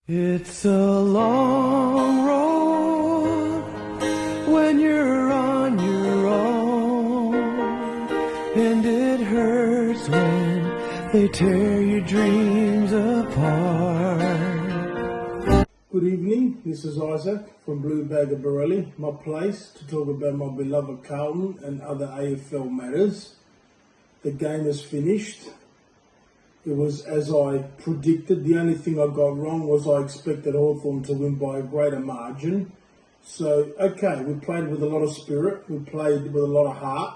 It's a long road when you're on your own, and it hurts when they tear your dreams apart. Good evening, this is Isaac from Blue Bag of Borelli, my place to talk about my beloved Carlton and other AFL matters. The game is finished. It was as I predicted. The only thing I got wrong was I expected Hawthorn to win by a greater margin. So, okay, we played with a lot of spirit. We played with a lot of heart.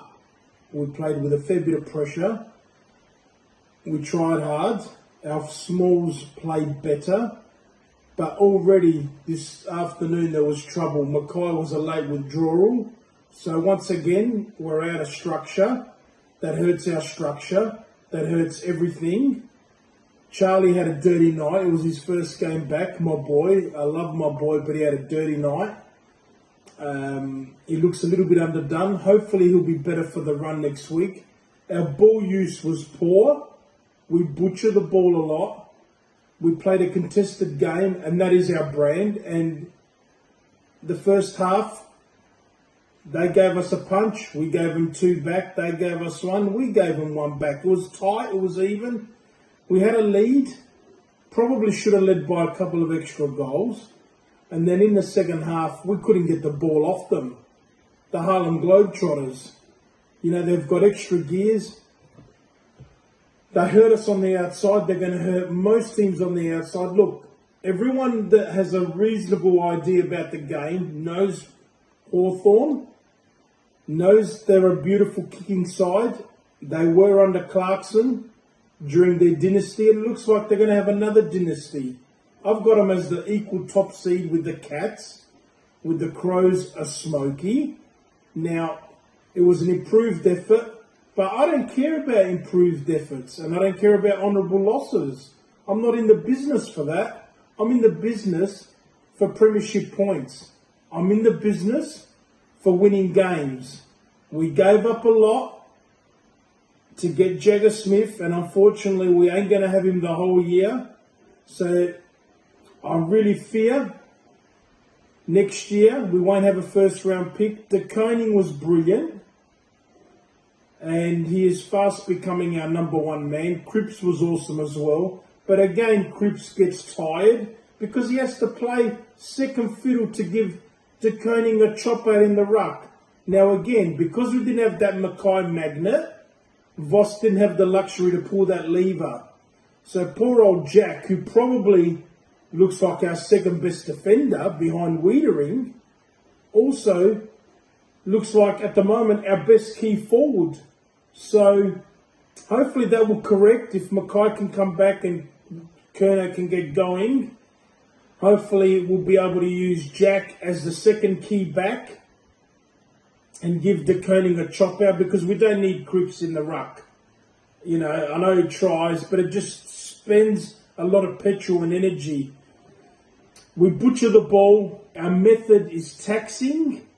We played with a fair bit of pressure. We tried hard. Our smalls played better. But already this afternoon there was trouble. Mackay was a late withdrawal. So once again, we're out of structure. That hurts our structure. That hurts everything. Charlie had a dirty night. It was his first game back, my boy. I love my boy, but he had a dirty night. He looks a little bit underdone. Hopefully he'll be better for the run next week. Our ball use was poor. We butcher the ball a lot. We played a contested game, and that is our brand. And the first half, they gave us a punch. We gave them two back. They gave us one. We gave them one back. It was tight. It was even. We had a lead. Probably should have led by a couple of extra goals. And then in the second half, we couldn't get the ball off them. The Harlem Globetrotters, they've got extra gears. They hurt us on the outside. They're going to hurt most teams on the outside. Look, everyone that has a reasonable idea about the game knows Hawthorn, knows they're a beautiful kicking side. They were under Clarkson during their dynasty. It looks like they're going to have another dynasty. I've got them as the equal top seed with the Cats, with the Crows a smoky. Now, it was an improved effort. But I don't care about improved efforts, and I don't care about honourable losses. I'm not in the business for that. I'm in the business for premiership points. I'm in the business for winning games. We gave up a lot to get Jagger Smith, and unfortunately we ain't going to have him the whole year. So I really fear next year we won't have a first round pick. De Koning was brilliant. And he is fast becoming our number one man. Cripps was awesome as well. But again, Cripps gets tired because he has to play second fiddle to give De Koning a chop out in the ruck. Now again, because we didn't have that Mackay magnet, Voss didn't have the luxury to pull that lever. So poor old Jack, who probably looks like our second best defender behind Wiedering, also looks like at the moment our best key forward. So hopefully that will correct if Mackay can come back and Kerner can get going. Hopefully we'll be able to use Jack as the second key back and give De Koning a chop out because we don't need Cripps in the ruck. I know he tries, but it just spends a lot of petrol and energy. We butcher the ball. Our method is taxing.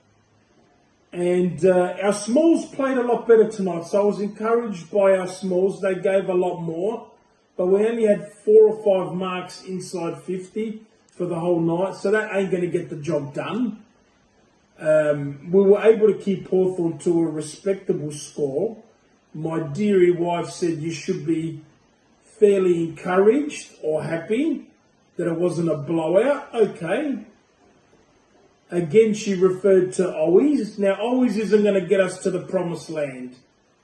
And our smalls played a lot better tonight. So I was encouraged by our smalls. They gave a lot more. But we only had 4 or 5 marks inside 50 for the whole night. So that ain't going to get the job done. We were able to keep Hawthorn to a respectable score. My dearie wife said you should be fairly encouraged or happy that it wasn't a blowout. Okay. Again, she referred to Owies. Now, Owies isn't going to get us to the promised land.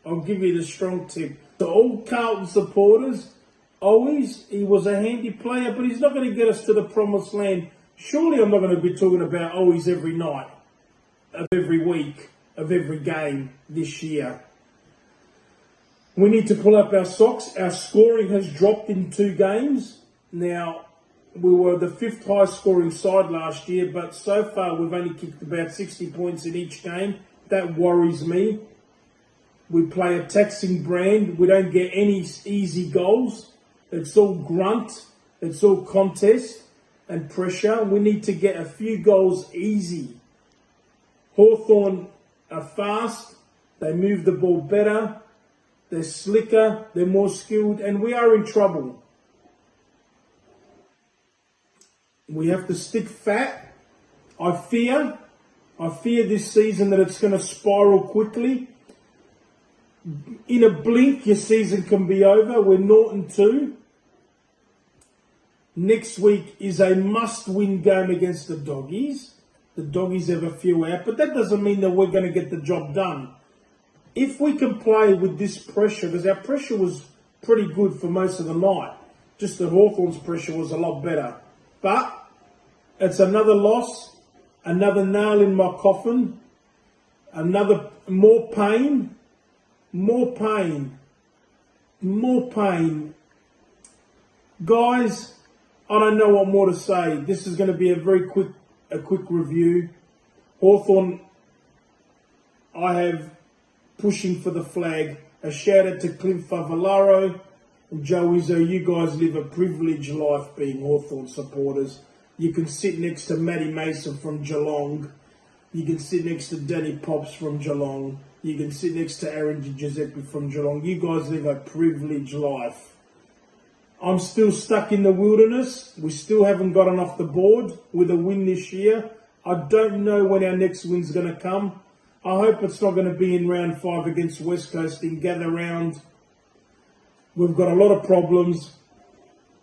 I'll give you the strong tip. To all Carlton supporters, Owies, he was a handy player, but he's not going to get us to the promised land. Surely I'm not going to be talking about Owies every night, of every week, of every game this year. We need to pull up our socks. Our scoring has dropped in 2 games. Now, we were the 5th highest scoring side last year, but so far we've only kicked about 60 points in each game. That worries me. We play a taxing brand. We don't get any easy goals. It's all grunt. It's all contest and pressure. We need to get a few goals easy. Hawthorn are fast. They move the ball better. They're slicker. They're more skilled. And we are in trouble. We have to stick fat. I fear this season that it's going to spiral quickly. In a blink, your season can be over. We're 0-2. Next week is a must-win game against the Doggies. The Doggies have a few out, but that doesn't mean that we're going to get the job done. If we can play with this pressure, because our pressure was pretty good for most of the night, just that Hawthorn's pressure was a lot better. But it's another loss, another nail in my coffin, another more pain. Guys, I don't know what more to say. This is going to be a very quick review. Hawthorn, I have pushing for the flag. A shout out to Clint Favalaro and Joe Izzo. You guys live a privileged life being Hawthorn supporters. You can sit next to Matty Mason from Geelong. You can sit next to Danny Pops from Geelong. You can sit next to Aaron Giuseppe from Geelong. You guys live a privileged life. I'm still stuck in the wilderness. We still haven't gotten off the board with a win this year. I don't know when our next win's going to come. I hope it's not going to be in round 5 against West Coast in Gather Round. We've got a lot of problems.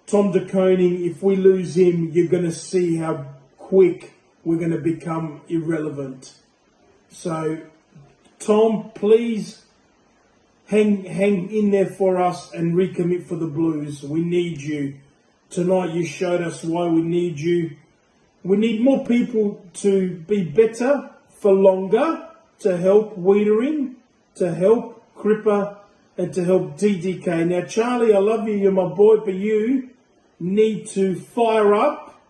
Tom De Koning, if we lose him, you're going to see how quick we're going to become irrelevant. So, Tom, please hang in there for us and recommit for the Blues. We need you. Tonight you showed us why we need you. We need more people to be better for longer, to help Wiedering, to help Cripper, and to help DDK. Now, Charlie, I love you. You're my boy, but you need to fire up.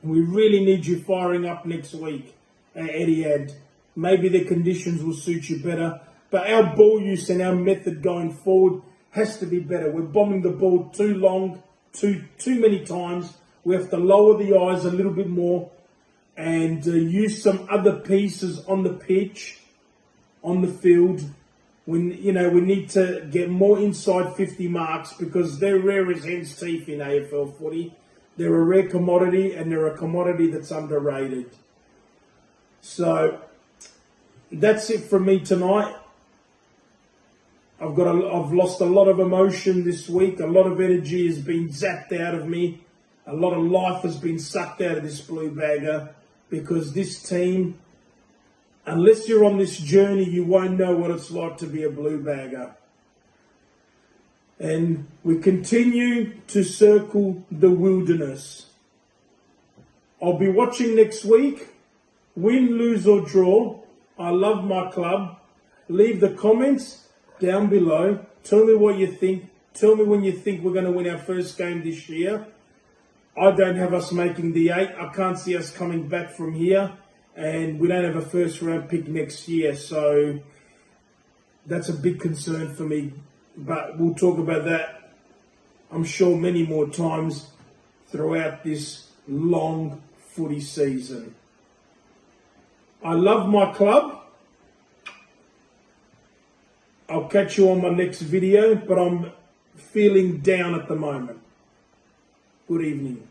We really need you firing up next week at Etihad. Maybe the conditions will suit you better. But our ball use and our method going forward has to be better. We're bombing the ball too long, too many times. We have to lower the eyes a little bit more and use some other pieces on the pitch, on the field. We need to get more inside 50 marks because they're rare as hen's teeth in AFL footy. They're a rare commodity and they're a commodity that's underrated. So that's it from me tonight. I've lost a lot of emotion this week. A lot of energy has been zapped out of me. A lot of life has been sucked out of this blue bagger because this team, unless you're on this journey, you won't know what it's like to be a blue bagger. And we continue to circle the wilderness. I'll be watching next week. Win, lose or draw. I love my club. Leave the comments down below. Tell me what you think. Tell me when you think we're going to win our first game this year. I don't have us making the 8. I can't see us coming back from here. And we don't have a first round pick next year. So that's a big concern for me. But we'll talk about that, I'm sure, many more times throughout this long footy season. I love my club. I'll catch you on my next video, but I'm feeling down at the moment. Good evening.